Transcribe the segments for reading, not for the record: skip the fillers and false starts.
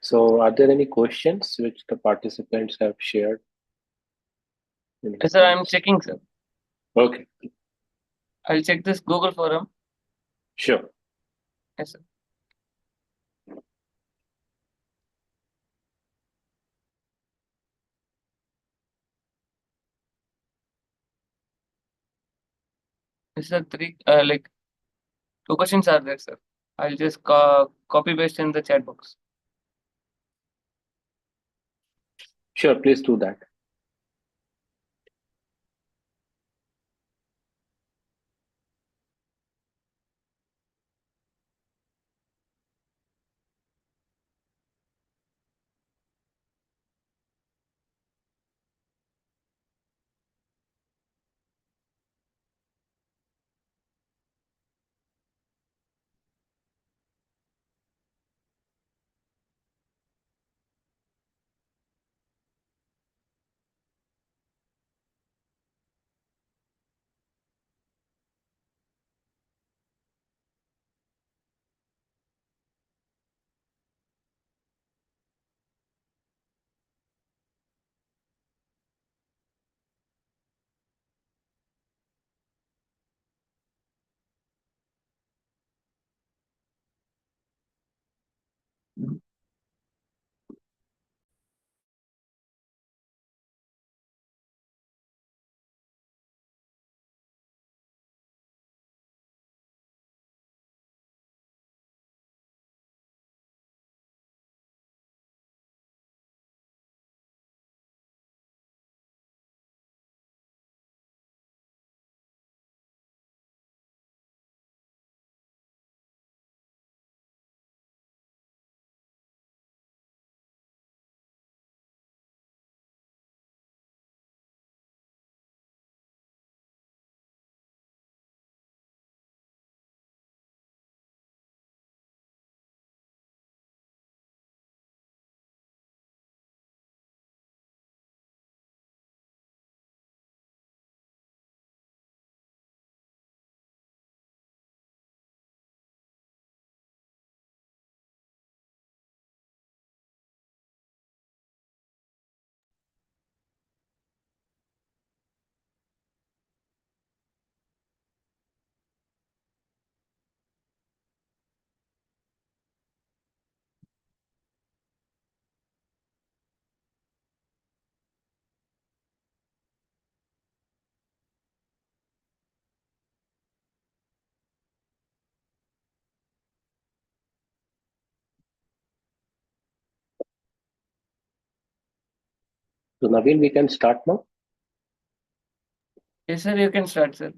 So, are there any questions which the participants have shared? Yes, sir, I'm checking, sir. Okay, I'll check this Google forum. sure. Yes, sir. Yes, sir. Like two questions are there, sir. I'll just copy paste in the chat box. Sure, please do that. So, Naveen, we can start now. Yes, sir. You can start, sir.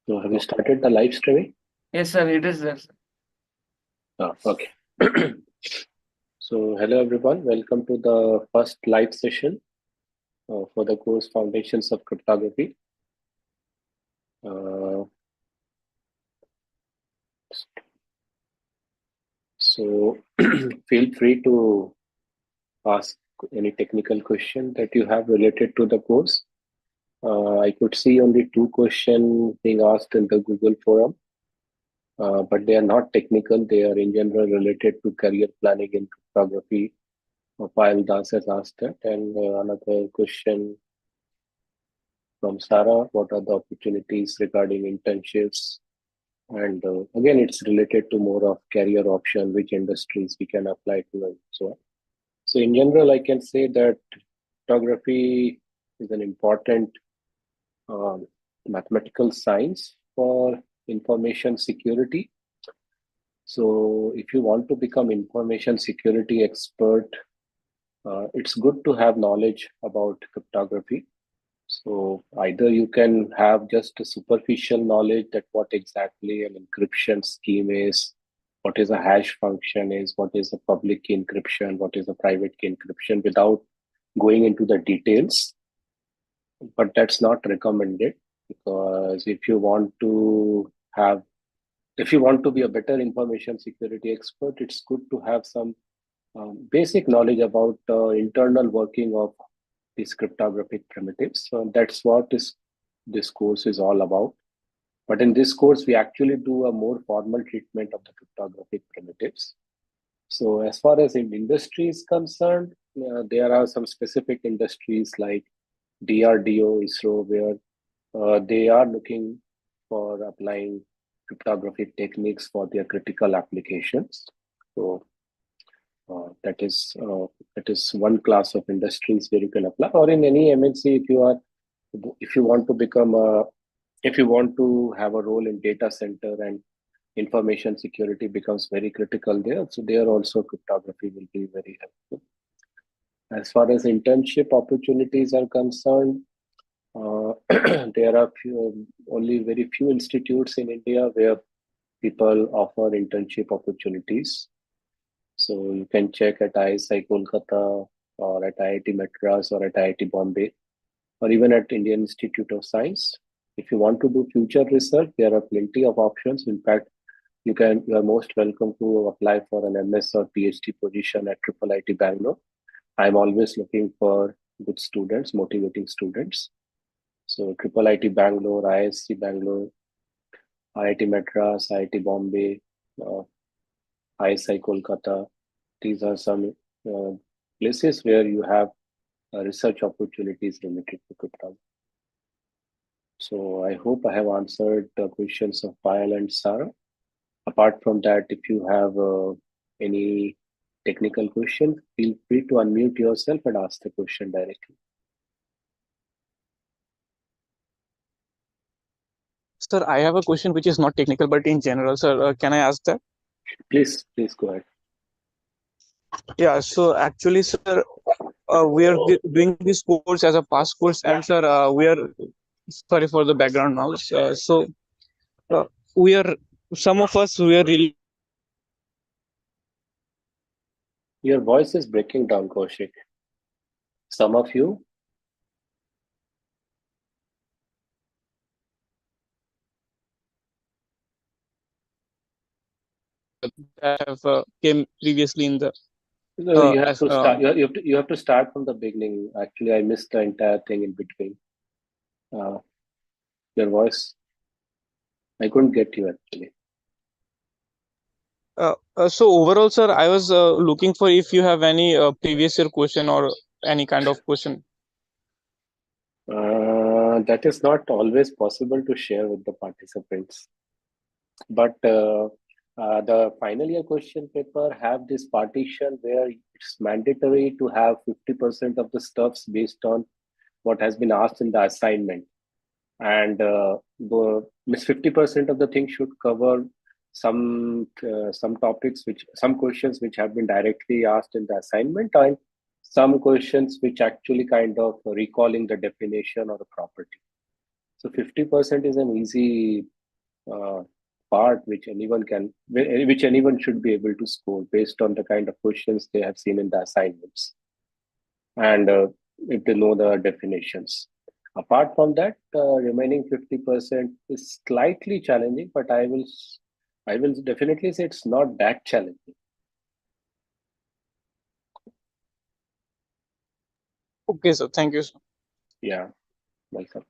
So, have you started the live streaming? Yes, sir. It is there, sir. Okay. So, hello everyone. Welcome to the first live session for the course Foundations of Cryptography. Uh, so, feel free to ask any technical question that you have related to the course. I could see only two questions being asked in the Google forum, but they are not technical. They are in general related to career planning in cryptography. Payal Das has asked that. And another question from Sarah, what are the opportunities regarding internships? And again, it's related to more of career option, which industries we can apply to and so on. So in general, I can say that cryptography is an important um, mathematical science for information security. So if you want to become information security expert, it's good to have knowledge about cryptography. So either you can have just a superficial knowledge that what exactly an encryption scheme is, what is a hash function is, what is a public key encryption, what is a private key encryption without going into the details. But that's not recommended because if you want to be a better information security expert, it's good to have some basic knowledge about internal working of these cryptographic primitives. So that's what this course is all about. But in this course, we actually do a more formal treatment of the cryptographic primitives. So as far as in industry is concerned, there are some specific industries like DRDO, ISRO, where they are looking for applying cryptography techniques for their critical applications. So that is one class of industries where you can apply, or in any MNC if you want to become a if you want to have a role in data center and information security becomes very critical there. So there also cryptography will be very helpful. As far as internship opportunities are concerned, there are only very few institutes in India where people offer internship opportunities. So you can check at ISI Kolkata or at IIT Madras or at IIT Bombay or even at Indian Institute of Science. If you want to do future research, there are plenty of options. In fact, you are most welcome to apply for an MS or PhD position at Triple IT Bangalore. I'm always looking for good students, motivating students. So Triple IT Bangalore, ISC Bangalore, IIT Madras, IIT Bombay, uh, ISI Kolkata. These are some uh, places where you have research opportunities related to cryptography. So I hope I have answered the questions of Payal and Sarah. Apart from that, if you have any technical question, feel free to unmute yourself and ask the question directly. Sir, I have a question which is not technical, but in general, sir, can I ask that? Please go ahead. Yeah, so actually, sir, we are doing this course as a past course, and sir, we are sorry for the background noise. Uh, we are some of us we are really Your voice is breaking down, Kaushik. Some of you, that have came previously in the you have as to start. You have to start from the beginning. Actually, I missed the entire thing in between. Uh, your voice, I couldn't get you actually. so overall, sir, I was looking for if you have any previous year question or any kind of question. That is not always possible to share with the participants. But the final year question paper have this partition where it's mandatory to have 50% of the stuffs based on what has been asked in the assignment. And the 50% of the things should cover some topics which some questions which have been directly asked in the assignment and some questions which actually kind of recalling the definition or the property. So 50% is an easy uh, part which anyone should be able to score based on the kind of questions they have seen in the assignments and if they know the definitions. Apart from that, remaining 50% is slightly challenging, but I will definitely say it's not that challenging. Okay, sir. Thank you, sir. Yeah, welcome.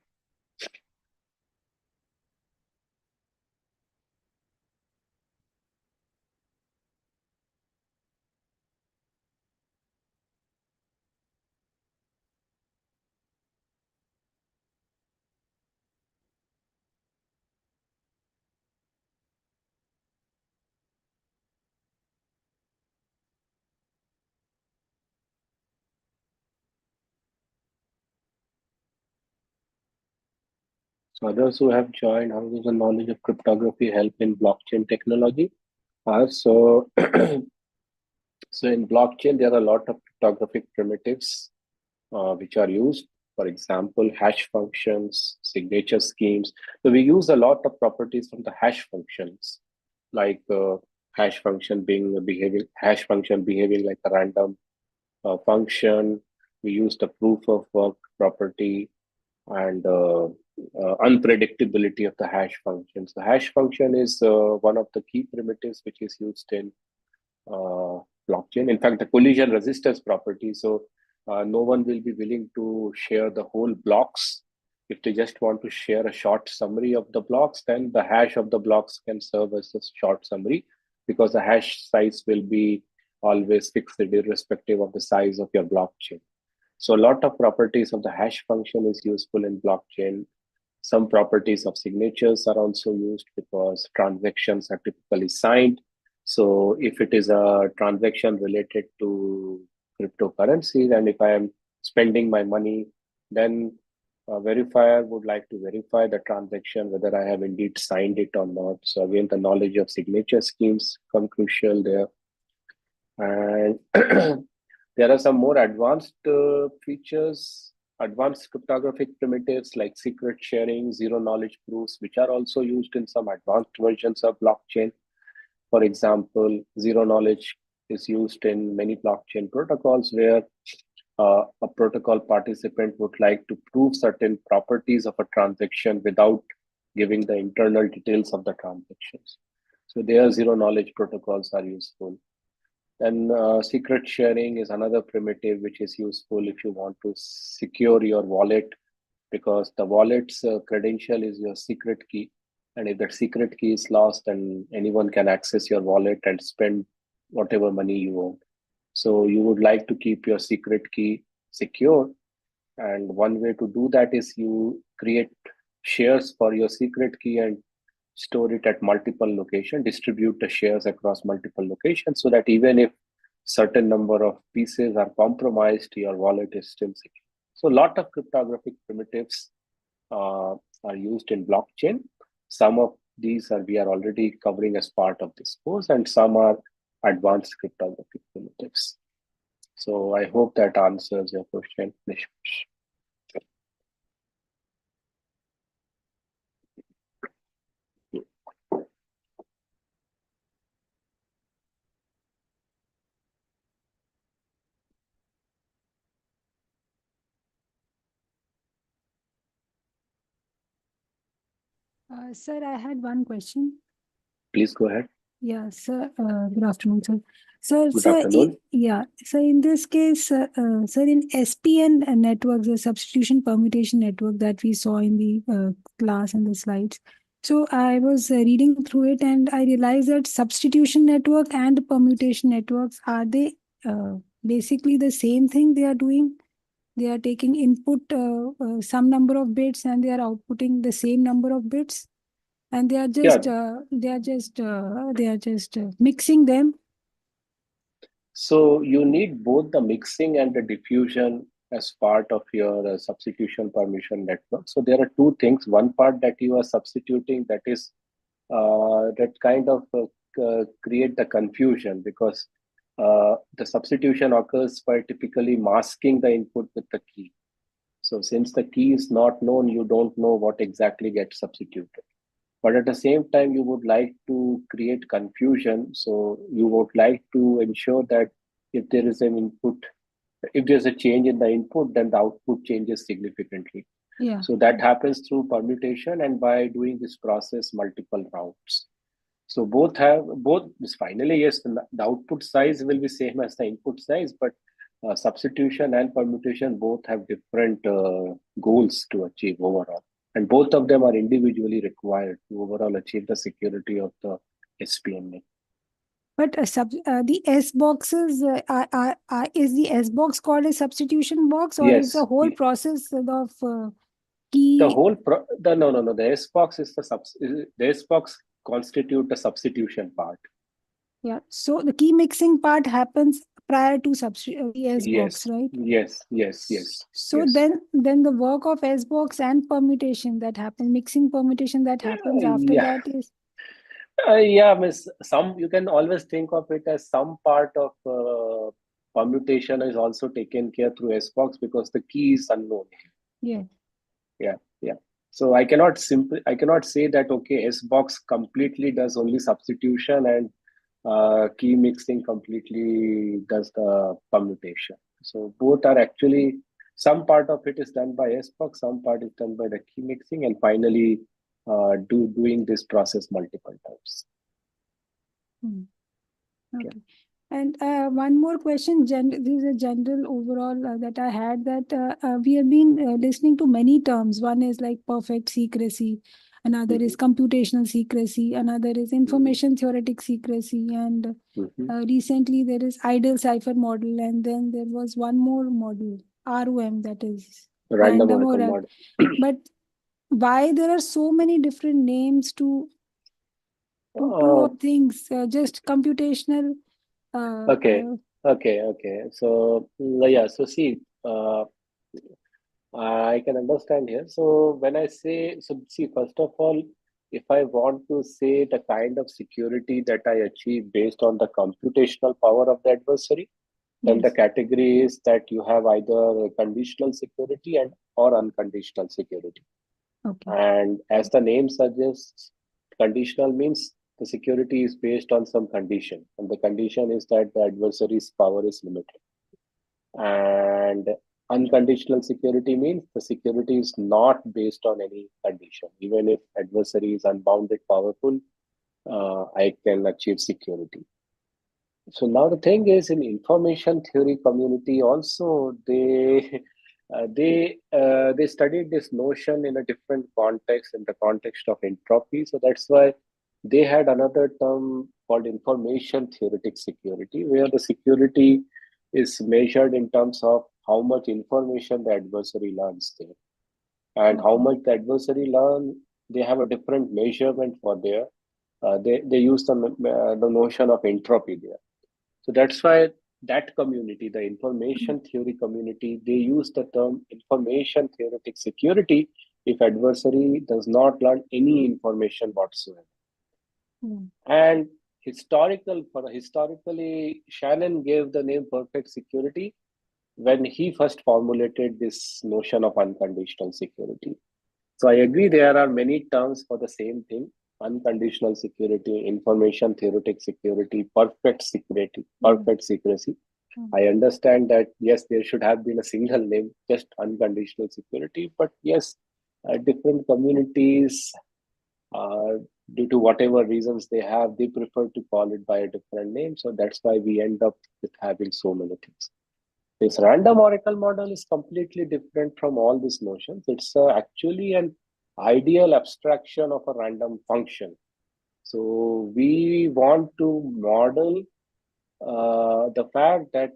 So others who have joined, how does the knowledge of cryptography help in blockchain technology? So, so in blockchain, there are a lot of cryptographic primitives which are used. For example, hash functions, signature schemes. So we use a lot of properties from the hash functions, like hash function behaving like a random function. We use the proof of work property and unpredictability of the hash function. So hash function is one of the key primitives which is used in uh, blockchain. In fact, the collision resistance property. So no one will be willing to share the whole blocks. If they just want to share a short summary of the blocks, then the hash of the blocks can serve as a short summary because the hash size will be always fixed irrespective of the size of your blockchain. So a lot of properties of the hash function is useful in blockchain. Some properties of signatures are also used because transactions are typically signed. So if it is a transaction related to cryptocurrencies, and if I am spending my money, then a verifier would like to verify the transaction, whether I have indeed signed it or not. So again, the knowledge of signature schemes come crucial there. And there are some more advanced features, advanced cryptographic primitives like secret sharing, zero knowledge proofs, which are also used in some advanced versions of blockchain. For example, zero knowledge is used in many blockchain protocols where a protocol participant would like to prove certain properties of a transaction without giving the internal details of the transactions. So there, zero knowledge protocols are useful. Then secret sharing is another primitive which is useful if you want to secure your wallet, because the wallet's credential is your secret key. And if that secret key is lost, then anyone can access your wallet and spend whatever money you own. So you would like to keep your secret key secure. And one way to do that is you create shares for your secret key and store it at multiple locations, distribute the shares across multiple locations so that even if certain number of pieces are compromised, your wallet is still secure. So a lot of cryptographic primitives are used in blockchain. Some of these we are already covering as part of this course, and some are advanced cryptographic primitives. So I hope that answers your question, Nishmish. Sir, I had one question. Please go ahead. Yeah, sir. Good afternoon, sir. Sir, Good afternoon. yeah. So in this case, sir, in SPN network, the substitution permutation network that we saw in the class and the slides. So I was reading through it and I realized that substitution network and permutation networks, are they basically the same thing they are doing? They are taking input some number of bits and they are outputting the same number of bits, and they are just mixing them. So you need both the mixing and the diffusion as part of your substitution permission network. So there are two things. One part that you are substituting, that is that kind of create the confusion, because the substitution occurs by typically masking the input with the key. So since the key is not known, you don't know what exactly gets substituted. But at the same time, you would like to create confusion. So you would like to ensure that if there is an input, if there's a change in the input, then the output changes significantly. Yeah. So that happens through permutation and by doing this process multiple rounds. So both finally, yes, the output size will be same as the input size, but substitution and permutation both have different goals to achieve overall. And both of them are individually required to overall achieve the security of the SPN. But the S boxes, is the S box called a substitution box, or is the Yes, whole process of key? the whole no. The S box is the S box constitute the substitution part. Yeah. So the key mixing part happens prior to the S box, right? Yes. So yes. then the work of S box and permutation that happens, mixing permutation that happens after Yeah. that is. Yeah, miss. Some you can always think of it as some part of permutation is also taken care through S box because the key is unknown. Yeah. Yeah. So I cannot say that okay, S box completely does only substitution and key mixing completely does the permutation. So both are actually, some part of it is done by S box, some part is done by the key mixing, and finally doing this process multiple times. Okay. Yeah. And one more question. This is a general overall that I had, that we have been listening to many terms. One is like perfect secrecy. another is computational secrecy, another is information theoretic secrecy, and recently there is ideal cipher model, and then there was one more model, ROM, that is Random oracle model. But why there are so many different names to things? Just computational. Okay. So yeah. So see, I can understand here. So when I say, so see, first of all, if I want to say the kind of security that I achieve based on the computational power of the adversary, then the category is that you have either conditional security and or unconditional security. Okay. And as the name suggests, conditional means the security is based on some condition, and the condition is that the adversary's power is limited. And unconditional security means the security is not based on any condition. Even if adversary is unbounded powerful, I can achieve security. So now the thing is, in information theory community also, they studied this notion in a different context, in the context of entropy. So that's why they had another term called information theoretic security, where the security is measured in terms of how much information the adversary learns there, and how much the adversary learn. They have a different measurement for their. They use the notion of entropy there. So that's why that community, the information theory community, they use the term information theoretic security if adversary does not learn any information whatsoever. And historically, Shannon gave the name perfect security when he first formulated this notion of unconditional security. So I agree there are many terms for the same thing: unconditional security, information theoretic security, perfect security, perfect secrecy. I understand that, yes, there should have been a single name, just unconditional security. But yes, different communities, due to whatever reasons they have, they prefer to call it by a different name. So that's why we end up with having so many things. This random oracle model is completely different from all these notions. It's actually an ideal abstraction of a random function. So we want to model the fact that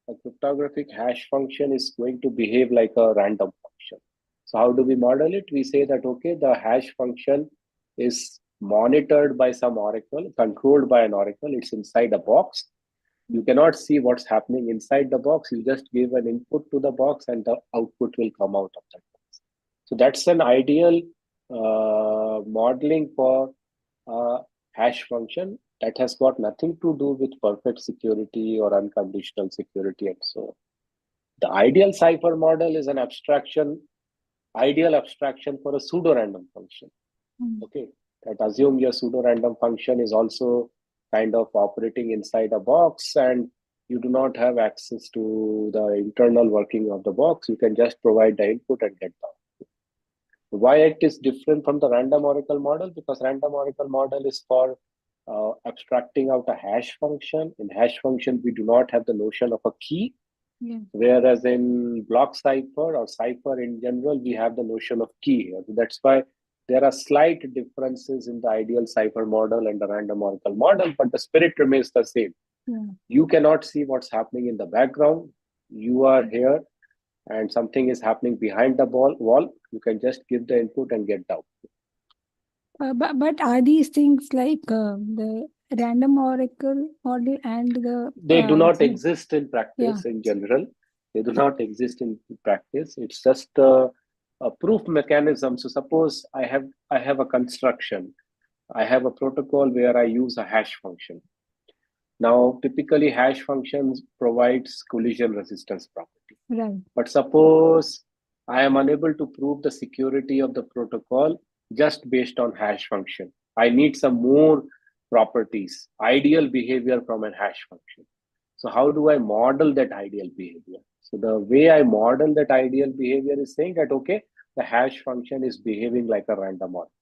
a cryptographic hash function is going to behave like a random function. So how do we model it? We say that, okay, the hash function is monitored by some oracle, controlled by an oracle. It's inside a box. You cannot see what's happening inside the box. You just give an input to the box and the output will come out of that box. So that's an ideal modeling for a hash function that has got nothing to do with perfect security or unconditional security and so on. The ideal cipher model is an ideal abstraction for a pseudo-random function. Okay, that assume your pseudo-random function is also kind of operating inside a box and you do not have access to the internal working of the box. You can just provide the input and get the output. Why it is different from the random oracle model? Because random oracle model is for abstracting out a hash function. In hash function, we do not have the notion of a key. Whereas in block cipher or cipher in general, we have the notion of key here. So that's why there are slight differences in the ideal cipher model and the random oracle model, but the spirit remains the same. You cannot see what's happening in the background. You are here and something is happening behind the wall. You can just give the input and get the output. But are these things like the random oracle model and the... They do not exist in practice in general. They do not exist in practice. It's just a proof mechanism. So suppose I have a construction. I have a protocol where I use a hash function. Now, typically hash functions provides collision resistance property. Right. But suppose I am unable to prove the security of the protocol just based on hash function. I need some more properties, ideal behavior from a hash function. So how do I model that ideal behavior? So the way I model that ideal behavior is saying that, okay, the hash function is behaving like a random oracle.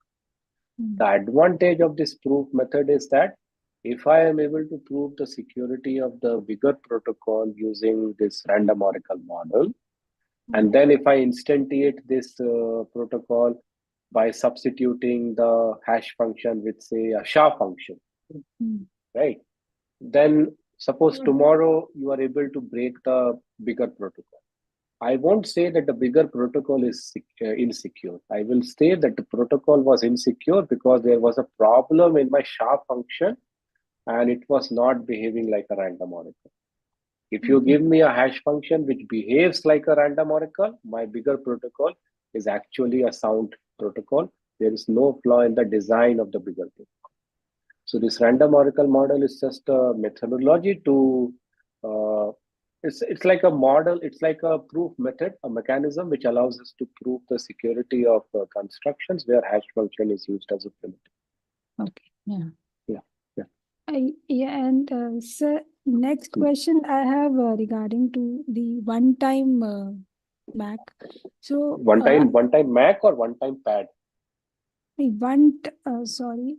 The advantage of this proof method is that if I am able to prove the security of the bigger protocol using this random oracle model, and then if I instantiate this protocol by substituting the hash function with, say, a SHA function, right? Then suppose tomorrow you are able to break the bigger protocol. I won't say that the bigger protocol is insecure. I will say that the protocol was insecure because there was a problem in my SHA function and it was not behaving like a random oracle. If you give me a hash function which behaves like a random oracle, my bigger protocol is actually a sound protocol. There is no flaw in the design of the bigger protocol. So this random oracle model is just a methodology to uh, it's like a model, it's like a proof method, a mechanism which allows us to prove the security of constructions where hash function is used as a primitive. Okay. Yeah. Yeah. Yeah, and sir, next question I have regarding to the one-time Mac. So One-time Mac or one-time pad? sorry,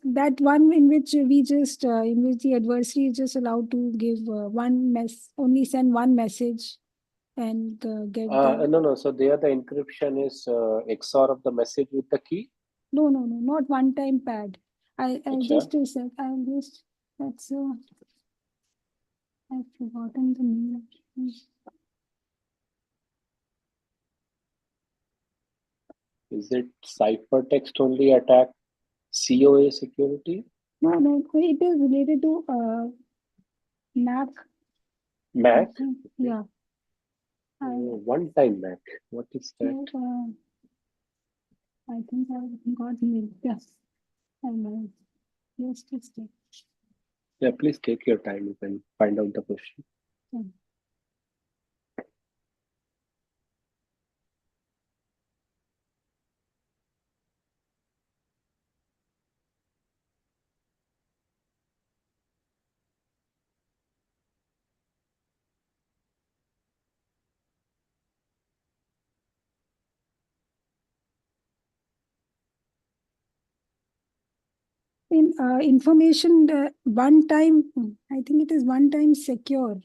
that one in which we just in which the adversary is just allowed to give only send one message and get the No. So there the encryption is XOR of the message with the key. no, not one-time pad. I Achha. just said I'll just that's I've forgotten the name. Is it ciphertext only attack, COA security? No, it is related to Mac. Mac? Yeah. One-time Mac. What is that? I think I got me. Yes. I know. Yes, just take. Yeah, please take your time. You can find out the question. Yeah. In information, one time, I think it is one time secure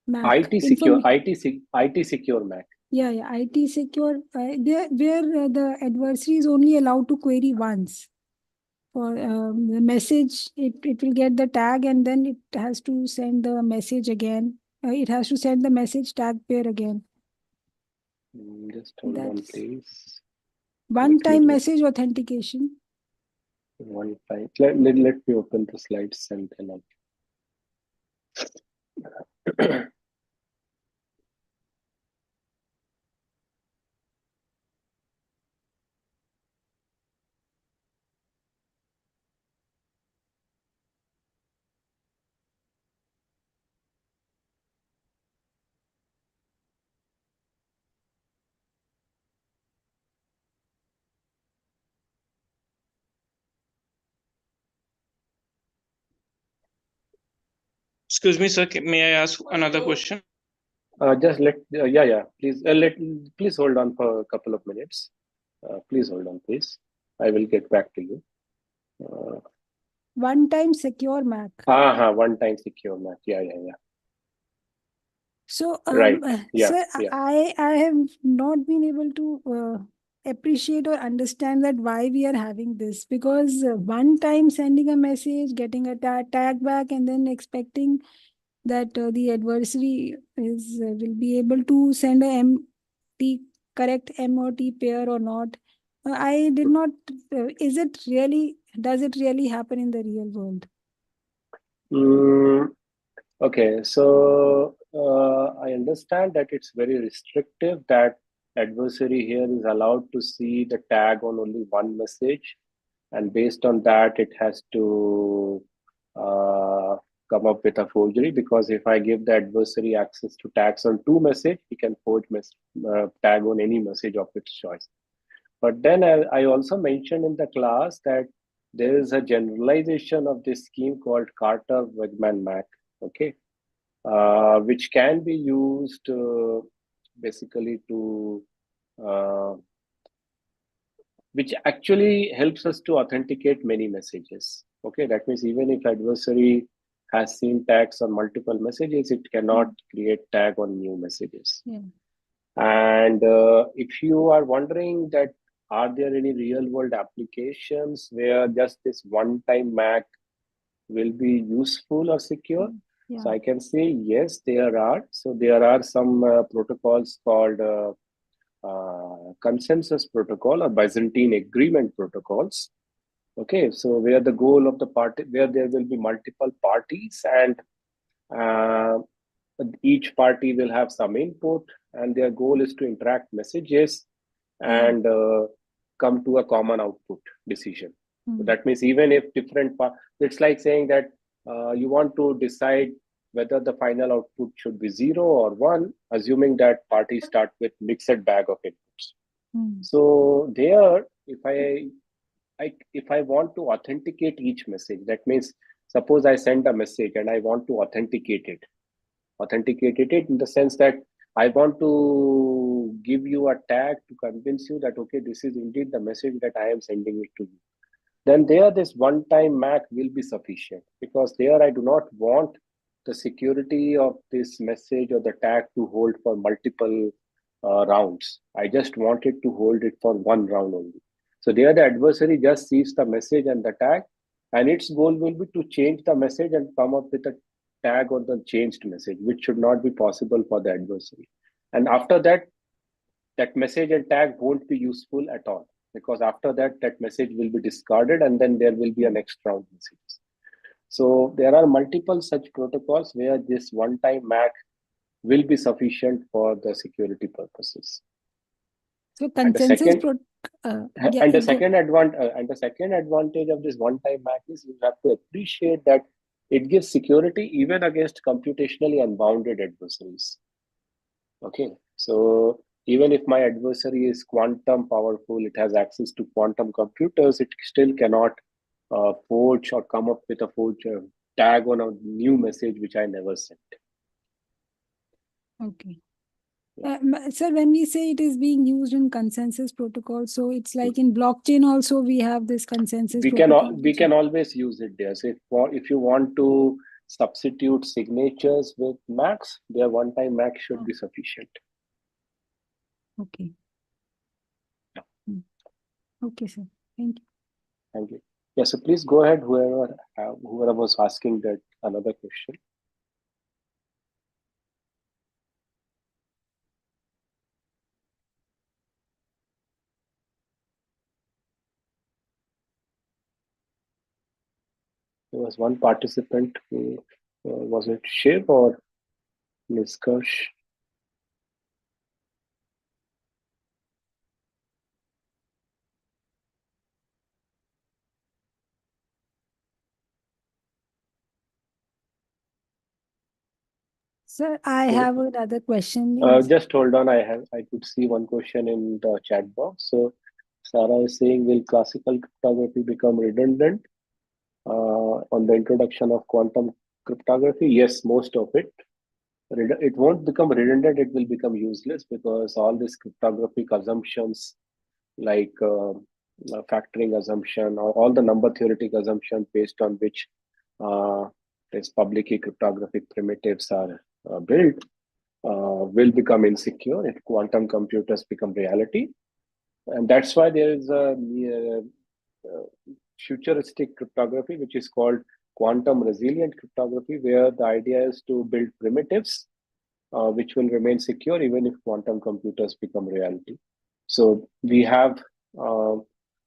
Mac. IT secure Mac. Yeah, IT secure. There, where the adversary is only allowed to query once. For the message, it will get the tag and then it has to send the message again. It has to send the message tag pair again. Just hold on, please. One-time message authentication. One time. Let me open the slides and then I'll... Excuse me, sir. May I ask another question? Just please please hold on for a couple of minutes. Please hold on, please. I will get back to you. One-time secure Mac. One-time secure Mac. Yeah. So, Right. sir, I have not been able to appreciate or understand that why we are having this, because one time sending a message, getting a tag back, and then expecting that the adversary will be able to send the correct M or T pair or not. I did not. Does it really happen in the real world? Okay, so I understand that it's very restrictive that adversary here is allowed to see the tag on only one message, and based on that, it has to come up with a forgery, because if I give the adversary access to tags on two message, he can forge tag on any message of its choice. But then I also mentioned in the class that there is a generalization of this scheme called Carter-Wegman Mac, okay, which can be used basically to which actually helps us to authenticate many messages. Okay, that means even if adversary has seen tags on multiple messages, it cannot create tag on new messages. Yeah. And if you are wondering that are there any real world applications where just this one time MAC will be useful or secure? Yeah. So I can say yes, there are. So there are some protocols called consensus protocol or Byzantine agreement protocols. Okay, so where the goal of the party, where there will be multiple parties, and uh, each party will have some input, and their goal is to interact messages and come to a common output decision. So that means even if it's like saying that you want to decide whether the final output should be 0 or 1, assuming that parties start with mixed bag of inputs. So there, if I want to authenticate each message, that means suppose I send a message and I want to authenticate it in the sense that I want to give you a tag to convince you that okay, this is indeed the message that I am sending it to you. Then there, this one-time MAC will be sufficient, because there I do not want the security of this message or the tag to hold for multiple rounds. I just want it to hold it for one round only. So there the adversary just sees the message and the tag, and its goal will be to change the message and come up with a tag on the changed message, which should not be possible for the adversary. And after that, that message and tag won't be useful at all, because after that, that message will be discarded and then there will be a next round messages. So there are multiple such protocols where this one-time MAC will be sufficient for the security purposes. So And the consensus second, yeah, and the go. second advantage of this one-time MAC is you have to appreciate that it gives security even against computationally unbounded adversaries. Okay, so even if my adversary is quantum powerful, it has access to quantum computers, it still cannot forge or come up with a forge tag on a new message which I never sent. Okay. Sir, when we say it is being used in consensus protocol, so it's like in blockchain also we have this consensus protocol. We can always use it there. So if you want to substitute signatures with MACs, their one-time MAC should be sufficient. Okay. Okay, sir. Thank you. Thank you. Yeah, so please go ahead, whoever was asking that another question. There was one participant who was it Shiv or Niskarsh? Sir, I have another question. Just hold on. I could see one question in the chat box. So Sarah is saying, will classical cryptography become redundant on the introduction of quantum cryptography? Yes, most of it. It won't become redundant. It will become useless, because all these cryptographic assumptions like factoring assumption or all the number theoretic assumptions based on which these public key cryptographic primitives are built will become insecure if quantum computers become reality. And that's why there is a futuristic cryptography, which is called quantum resilient cryptography, where the idea is to build primitives which will remain secure even if quantum computers become reality. So we have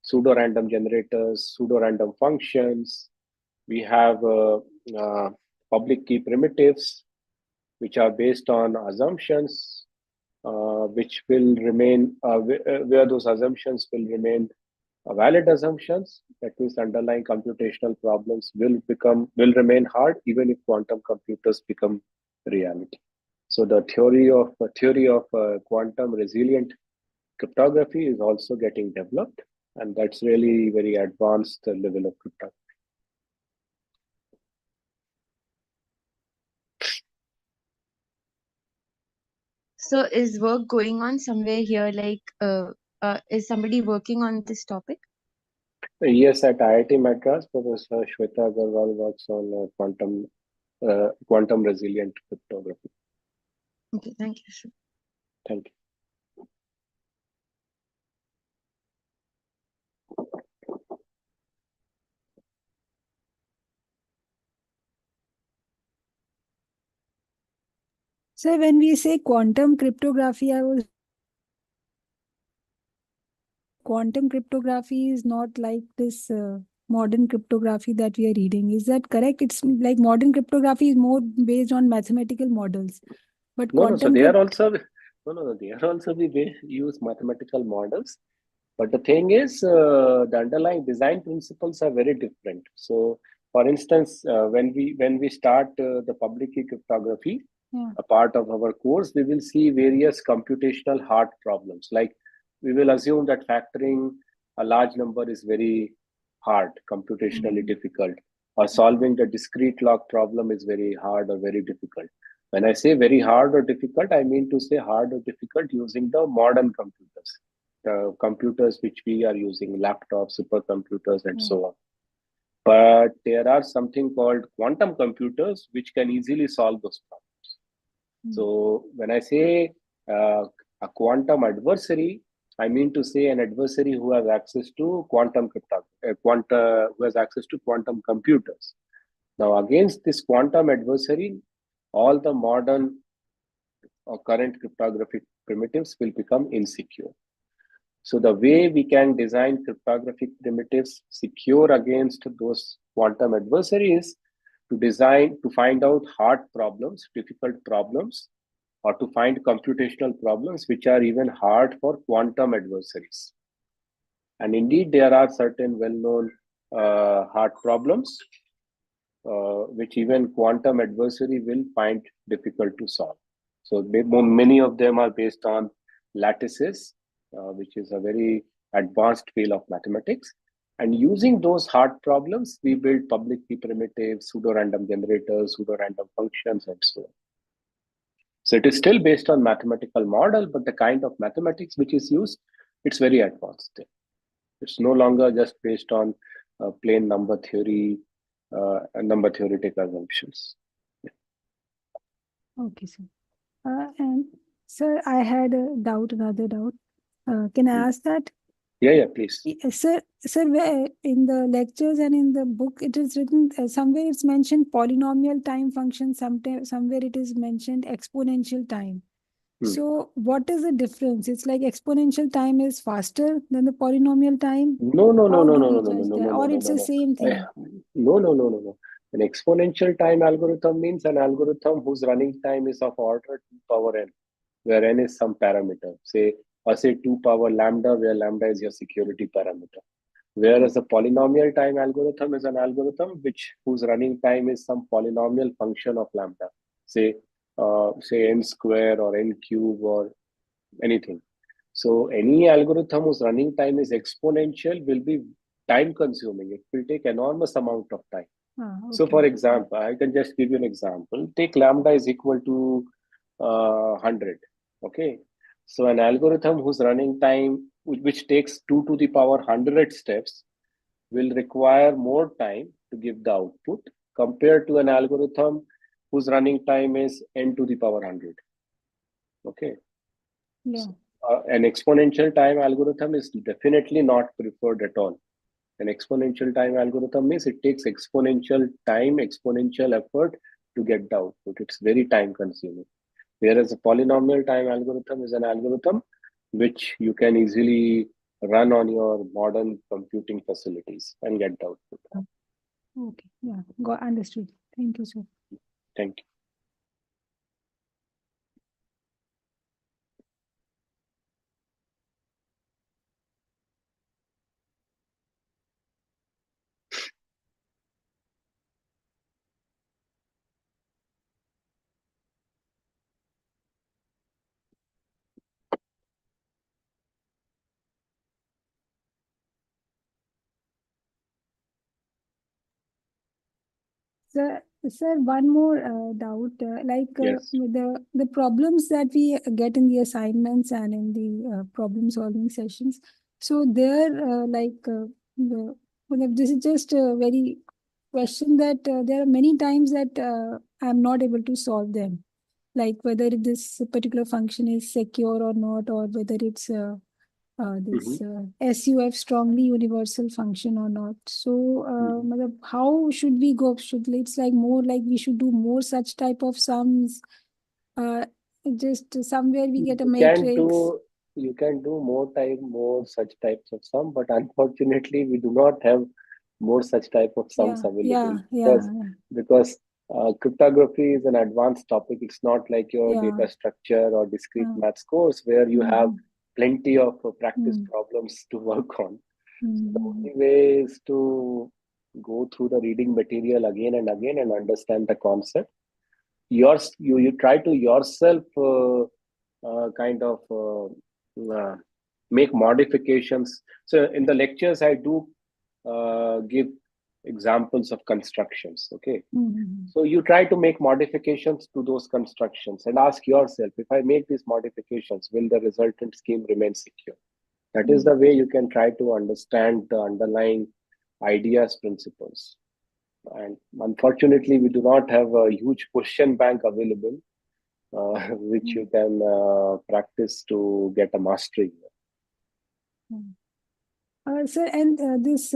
pseudo-random generators, pseudo-random functions. We have public key primitives, which are based on assumptions, which will remain, where those assumptions will remain valid assumptions. That means underlying computational problems will remain hard even if quantum computers become reality. So the theory of quantum resilient cryptography is also getting developed, and that's really very advanced level of cryptography. So is work going on somewhere here? Like, is somebody working on this topic? Yes, at IIT Madras, Professor Shweta Agarwal works on quantum resilient cryptography. Okay, thank you. Sure. Thank you. So when we say quantum cryptography, quantum cryptography is not like this modern cryptography that we are reading. Is that correct? It's like modern cryptography is more based on mathematical models, but No, no. So quantum they are crypt. also no. They are also use mathematical models. But the thing is, the underlying design principles are very different. So, for instance, when we start the public key cryptography, Yeah. a part of our course, we will see various computational hard problems. Like we will assume that factoring a large number is very hard, computationally difficult, or solving the discrete log problem is very hard or very difficult. When I say very hard or difficult, I mean to say hard or difficult using the modern computers, the computers which we are using, laptops, supercomputers, and so on. But there are something called quantum computers which can easily solve those problems. So when I say a quantum adversary, I mean to say an adversary who has access to who has access to quantum computers. Now, against this quantum adversary, all the modern or current cryptographic primitives will become insecure. So the way we can design cryptographic primitives secure against those quantum adversaries to find out hard problems, difficult problems, or to find computational problems which are even hard for quantum adversaries. And indeed, there are certain well-known hard problems which even quantum adversary will find difficult to solve. So many of them are based on lattices, which is a very advanced field of mathematics. And using those hard problems, we build public key primitives, pseudo-random generators, pseudo-random functions, and so on. So it is still based on mathematical model, but the kind of mathematics which is used, it's very advanced. It's no longer just based on plain number theory and number theoretic assumptions. Okay, sir. And sir, I had another doubt. Can I ask that? Yeah, please. Sir, where in the lectures and in the book, it is written somewhere it's mentioned polynomial time function, somewhere it is mentioned exponential time. So what is the difference? It's like exponential time is faster than the polynomial time? No. How do we judge that? Or it's the same thing? No. An exponential time algorithm means an algorithm whose running time is of order 2 power n, where n is some parameter. Say 2 power lambda, where lambda is your security parameter. Whereas a polynomial time algorithm is an algorithm whose running time is some polynomial function of lambda. Say n square or n cube or anything. So any algorithm whose running time is exponential will be time consuming. It will take enormous amount of time. So for example, I can just give you an example. Take lambda is equal to 100. Okay. So an algorithm whose running time, which takes 2 to the power 100 steps, will require more time to give the output compared to an algorithm whose running time is n to the power 100. Okay. Yeah. An exponential time algorithm is definitely not preferred at all. An exponential time algorithm means it takes exponential time, exponential effort to get the output. It's very time consuming. Whereas a polynomial time algorithm is an algorithm which you can easily run on your modern computing facilities and get the output. Okay, yeah, got understood. Thank you, sir. Thank you. Sir, one more doubt. Yes. The problems that we get in the assignments and in the problem solving sessions. So there, this is just a very question that there are many times that I'm not able to solve them. Like whether this particular function is secure or not, or whether it's this SUF strongly universal function or not. So, how should we go? It's like more like we should do more such type of sums just somewhere we get a You can matrix. do more such types of sum, but unfortunately we do not have more such type of sums available because cryptography is an advanced topic. It's not like your data structure or discrete maths course where you have plenty of practice problems to work on. So the only way is to go through the reading material again and again and understand the concept. You try to yourself kind of make modifications. So in the lectures, I do give examples of constructions. Okay, so you try to make modifications to those constructions and ask yourself, if I make these modifications, will the resultant scheme remain secure? That is the way you can try to understand the underlying ideas, principles. And unfortunately, we do not have a huge question bank available, which you can practice to get a mastery. Sir, and this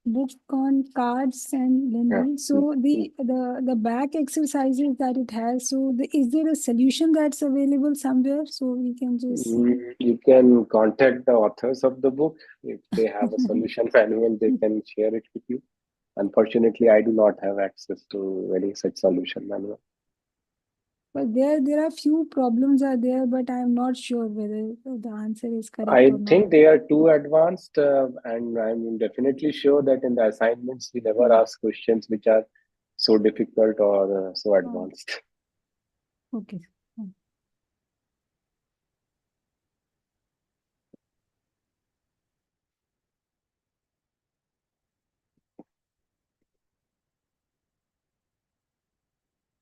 book on cards and lending. So the back exercises that it has. So is there a solution that's available somewhere? So we can just. You can contact the authors of the book. If they have a solution manual, they can share it with you. Unfortunately, I do not have access to any such solution manual. But there are few problems are there, but I'm not sure whether the answer is correct I or not. think they are too advanced, and I'm definitely sure that in the assignments we never ask questions which are so difficult or so advanced. Okay.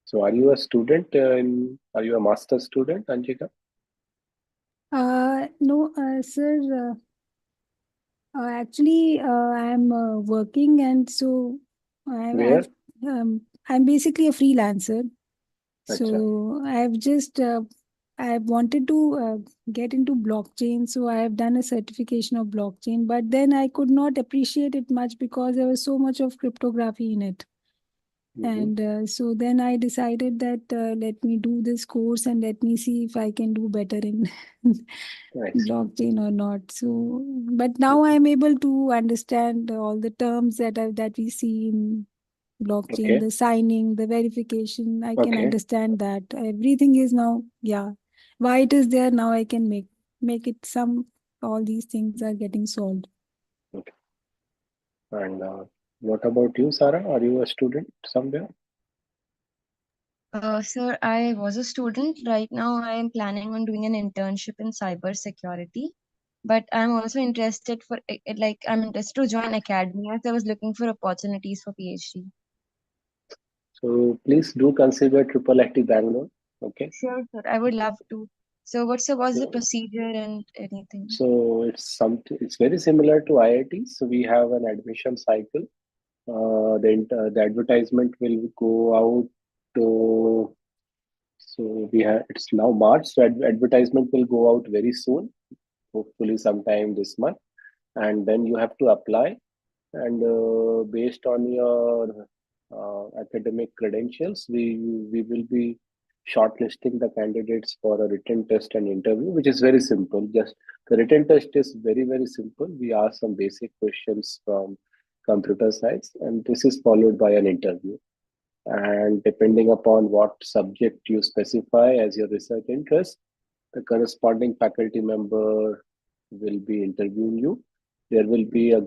So, are you a student? Are you a master's student, Anjika? No, sir. Actually, I'm working, and so Where? I'm basically a freelancer. Acha. So I wanted to get into blockchain. So I have done a certification of blockchain, but then I could not appreciate it much because there was so much of cryptography in it. And so then I decided that let me do this course and let me see if I can do better in blockchain or not. So, but now I'm able to understand all the terms that we see in blockchain, the signing, the verification. I can understand that everything is now, why it is there now. I can make it all these things are getting solved. Okay. And what about you, Sarah? Are you a student somewhere? Sir, I was a student. Right now, I am planning on doing an internship in cyber security. But I'm also interested I'm interested to join academia. So I was looking for opportunities for PhD. So please do consider Triple IT Bangalore. Okay. Sure, sir. I would love to. So what's the procedure and anything? So it's very similar to IIT. So we have an admission cycle. The advertisement will go out to, so it's now March. So advertisement will go out very soon, hopefully sometime this month, and then you have to apply. And based on your academic credentials, we will be shortlisting the candidates for a written test and interview, which is very simple. Just the written test is very simple. We ask some basic questions from computer science, and this is followed by an interview. And depending upon what subject you specify as your research interest, the corresponding faculty member will be interviewing you. There will be a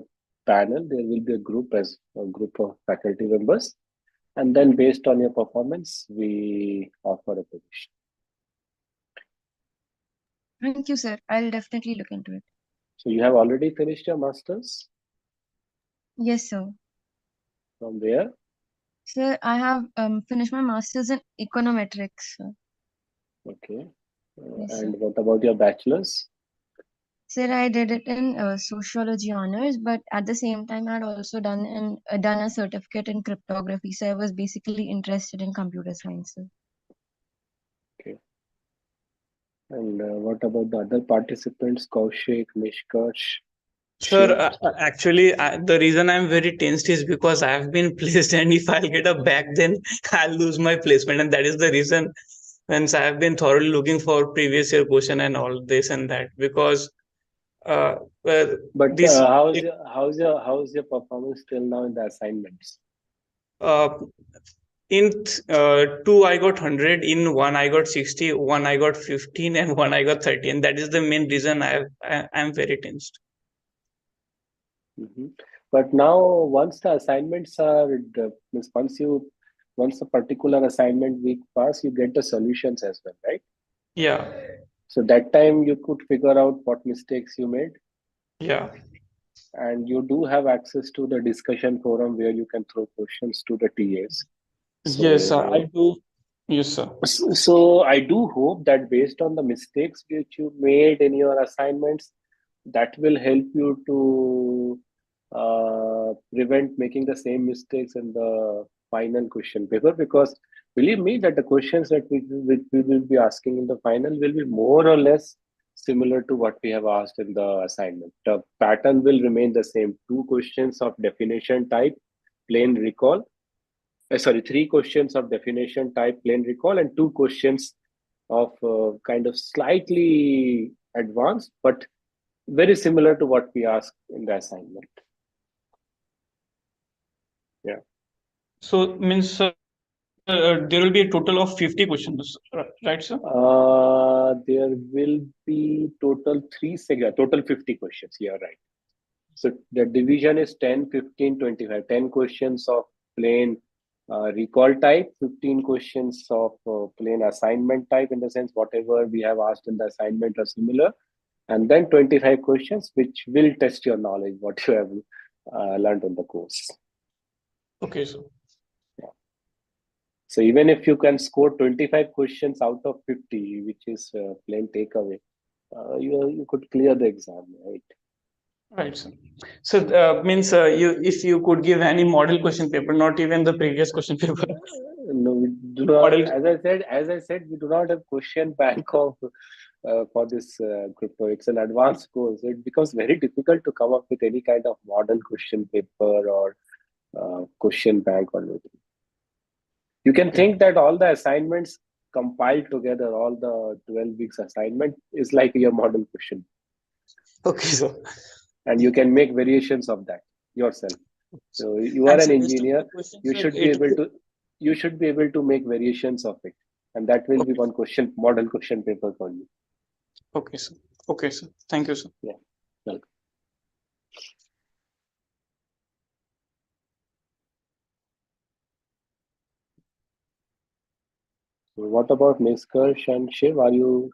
panel, there will be a group of faculty members, and then based on your performance, we offer a position. Thank you, sir. I'll definitely look into it. So you have already finished your master's? Yes, sir. From where? Sir, I have finished my master's in econometrics, sir. Okay. Yes, and sir. what about your bachelor's? Sir, I did it in sociology honors, but at the same time, I'd also done a certificate in cryptography. So I was basically interested in computer science, sir. Okay. And what about the other participants, Kaushik, Nishkash? Sir, Sure. actually, the reason I'm very tensed is because I have been placed, and if I'll get a back, then I'll lose my placement, and that is the reason. Hence, I have been thoroughly looking for previous year question and all this and that because uh, well, But this how's your performance till now in the assignments? uh, in two I got 100, in one I got 60, one I got 15, and one I got 30, and that is the main reason I'm very tensed. Hmm. But now, once the assignments are, means once a particular assignment week pass, you get the solutions as well, right? Yeah, So that time you could figure out what mistakes you made, yeah. and you do have access to the discussion forum where you can throw questions to the TAs. Yes, I So, do. Yes, sir. so I do hope that based on the mistakes which you made in your assignments, that will help you to prevent making the same mistakes in the final question paper. Because believe me, that the questions that we will be asking in the final will be more or less similar to what we have asked in the assignment. The pattern will remain the same: two questions of definition type, plain recall. Sorry, three questions of definition type, plain recall, and two questions of kind of slightly advanced, but very similar to what we asked in the assignment. Yeah. So means there will be a total of 50 questions, right, sir? There will be total 50 questions. Yeah, right. So the division is 10, 15, 25. 10 questions of plain recall type, 15 questions of plain assignment type, in the sense whatever we have asked in the assignment are similar, and then 25 questions which will test your knowledge, what you have learned on the course. Okay, sir. So even if you can score 25 questions out of 50, which is plain takeaway, you could clear the exam, right? Right, sir. So means you if you could give any model question paper, not even the previous question paper. No, we do not. Model. As I said, we do not have question bank of for this crypto. It's an advanced course. It becomes very difficult to come up with any kind of model question paper or question bank or anything. You can think that all the assignments compiled together, all the 12 weeks assignment is like your model question, Okay, sir. and you can make variations of that yourself. So you are And an so based on engineer. the questions, You should be it able to you should be able to make variations of it, and that will be okay, one question model question paper for you. okay, sir. Okay, sir. Thank you, sir. Yeah. Welcome. So what about Niskarsh and Shiv? Are you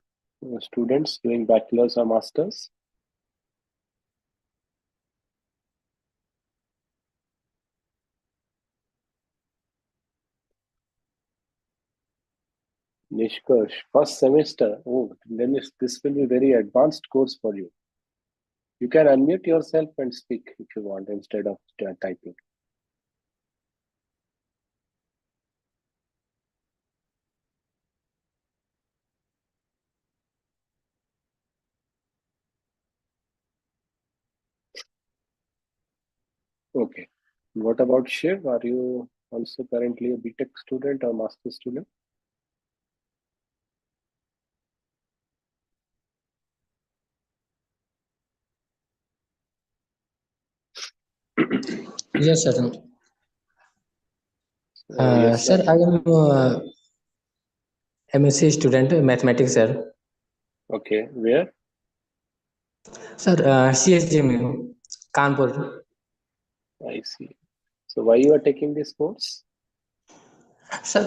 students doing bachelor's or masters? Nishkarsh, first semester. Oh, then this will be very advanced course for you. You can unmute yourself and speak if you want instead of typing. Okay. What about Shiv? Are you also currently a BTech student or master student? Yes, sir. Yes, Sir, sir. I am MSc student, mathematics, sir. Okay. Where? Sir, CSGM, Kanpur. I see. So why you are taking this course? Sir,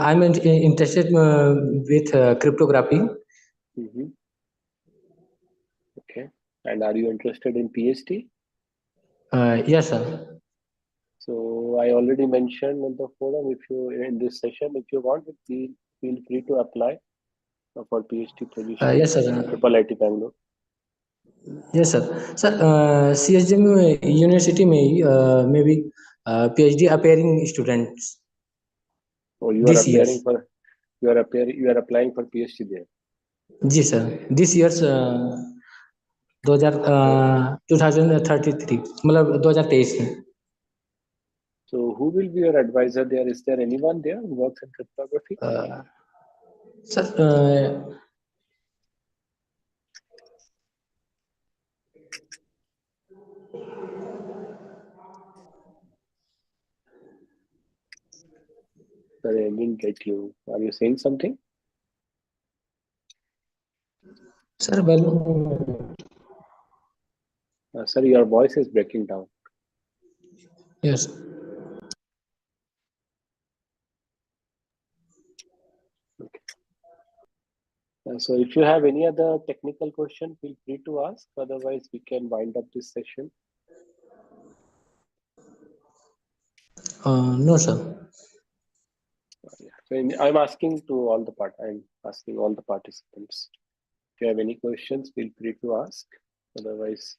I'm interested with cryptography. Mm-hmm. Okay. And are you interested in PhD? Yes, sir. So I already mentioned in the forum, if you in this session, if you want, feel free to apply for PhD position Yes, sir. in Triple IT Bangalore. Yes, sir. Sir, CSGM University may be PhD appearing students Or you are this appearing years. for you are applying for PhD there. Yes, sir. This year's 2033 मतलब 2023 में. So who will be your advisor there? Is there anyone there who works in cryptography? Sir Sorry, I didn't get you. Are you saying something? Sir Sorry, your voice is breaking down. yes. So if you have any other technical question, feel free to ask. Otherwise, we can wind up this session. No sir. So I'm asking all the participants. If you have any questions, feel free to ask. Otherwise,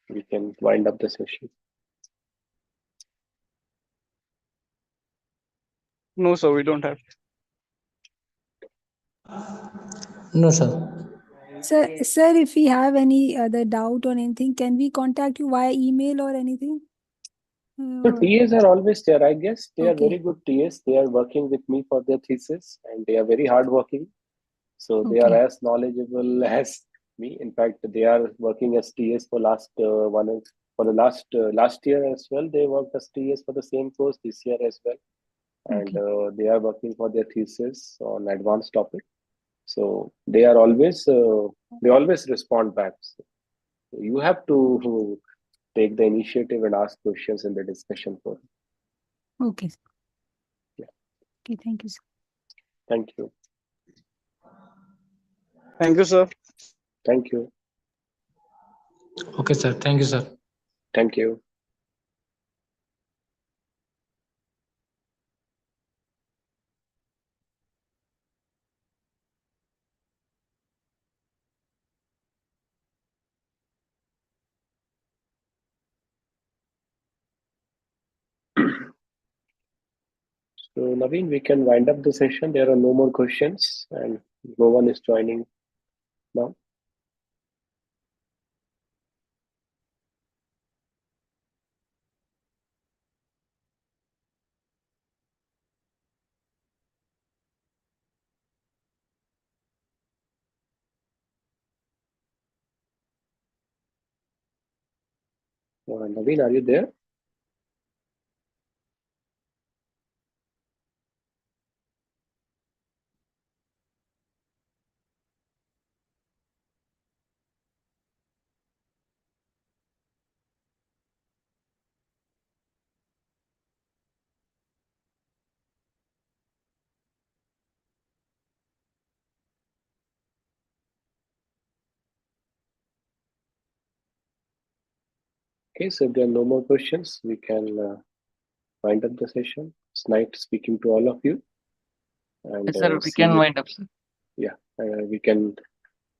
we can wind up the session. No, sir, we don't have. No sir. Sir, if we have any other doubt on anything, can we contact you via email or anything? So TAs are always there. I guess they are Okay. very good TAs. They are working with me for their thesis, and they are very hardworking. So they are Okay. as knowledgeable as me. In fact, they are working as TAs for last year as well. They worked as TAs for the same course this year as well, and Okay. they are working for their thesis on advanced topic. So they are always respond back. So you have to take the initiative and ask questions in the discussion forum. Okay. Yeah. Okay, thank you, sir. Thank you. Thank you, sir. Thank you. Okay sir. Thank you sir. Thank you. So Naveen, we can wind up the session. There are no more questions and no one is joining now. Naveen, are you there? Okay, so if there are no more questions, we can wind up the session. It's nice speaking to all of you. And Yes, sir, we see can you. wind up, sir. Yeah, we can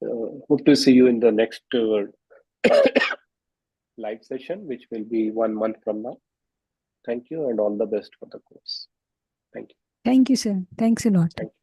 hope to see you in the next live session, which will be 1 month from now. Thank you and all the best for the course. Thank you. Thank you, sir. Thanks a lot. Thank you.